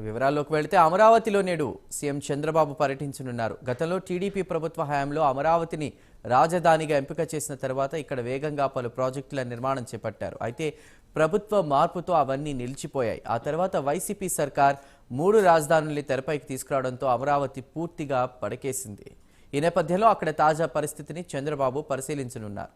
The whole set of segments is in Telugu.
వివరాల్లోకి వెళితే అమరావతిలో నేడు సీఎం చంద్రబాబు పర్యటించనున్నారు. గతంలో టీడీపీ ప్రభుత్వ హయాంలో అమరావతిని రాజధానిగా ఎంపిక చేసిన తర్వాత ఇక్కడ వేగంగా పలు ప్రాజెక్టుల నిర్మాణం చేపట్టారు. అయితే ప్రభుత్వ మార్పుతో అవన్నీ నిలిచిపోయాయి. ఆ తర్వాత వైసీపీ సర్కార్ 3 రాజధానుల్ని తెరపైకి తీసుకురావడంతో అమరావతి పూర్తిగా పడకేసింది. ఈ నేపథ్యంలో అక్కడ తాజా పరిస్థితిని చంద్రబాబు పరిశీలించనున్నారు.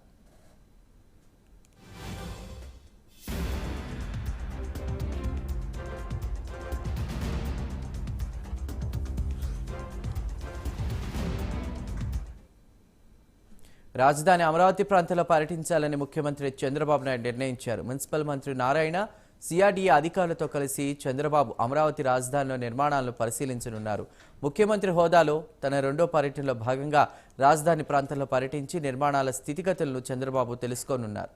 రాజధాని అమరావతి ప్రాంతంలో పర్యటించాలని ముఖ్యమంత్రి చంద్రబాబు నాయుడు నిర్ణయించారు. మున్సిపల్ మంత్రి నారాయణ, సిఆర్డీఏ అధికారులతో కలిసి చంద్రబాబు అమరావతి రాజధానిలో నిర్మాణాలను పరిశీలించనున్నారు. ముఖ్యమంత్రి హోదాలో తన 2వ పర్యటనలో భాగంగా రాజధాని ప్రాంతంలో పర్యటించి నిర్మాణాల స్థితిగతులను చంద్రబాబు తెలుసుకోనున్నారు.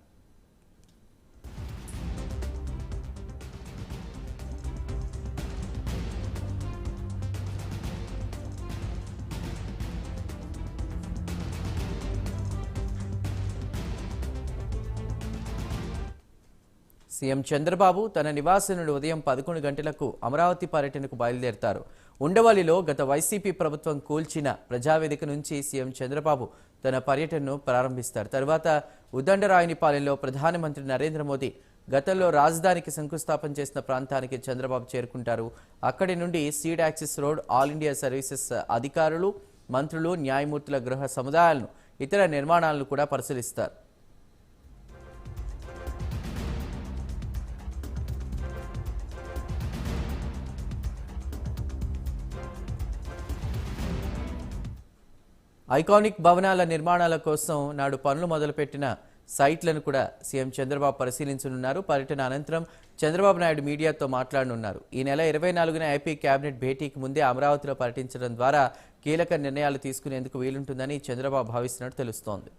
సీఎం చంద్రబాబు తన నివాసం నుండి ఉదయం 11 గంటలకు అమరావతి పర్యటనకు బయలుదేరతారు. ఉండవల్లిలో గత వైసీపీ ప్రభుత్వం కూల్చిన ప్రజావేదిక నుంచి సీఎం చంద్రబాబు తన పర్యటనను ప్రారంభిస్తారు. తర్వాత ఉద్దండరాయునిపాలెంలో ప్రధానమంత్రి నరేంద్ర మోదీ గతంలో రాజధానికి శంకుస్థాపన చేసిన ప్రాంతానికి చంద్రబాబు చేరుకుంటారు. అక్కడి నుండి seed axis road, all India services అధికారులు, మంత్రులు, న్యాయమూర్తుల గృహ సముదాయాలను, ఇతర నిర్మాణాలను కూడా పరిశీలిస్తారు. ఐకానిక్ భవనాల నిర్మాణాల కోసం నాడు పనులు మొదలుపెట్టిన సైట్లను కూడా సీఎం చంద్రబాబు పరిశీలించనున్నారు. పర్యటన అనంతరం చంద్రబాబు నాయుడు మీడియాతో మాట్లాడనున్నారు. ఈ నెల 24న ఏపీ కేబినెట్ భేటీకి ముందే అమరావతిలో పర్యటించడం ద్వారా కీలక నిర్ణయాలు తీసుకునేందుకు వీలుంటుందని చంద్రబాబు భావిస్తున్నట్టు తెలుస్తోంది.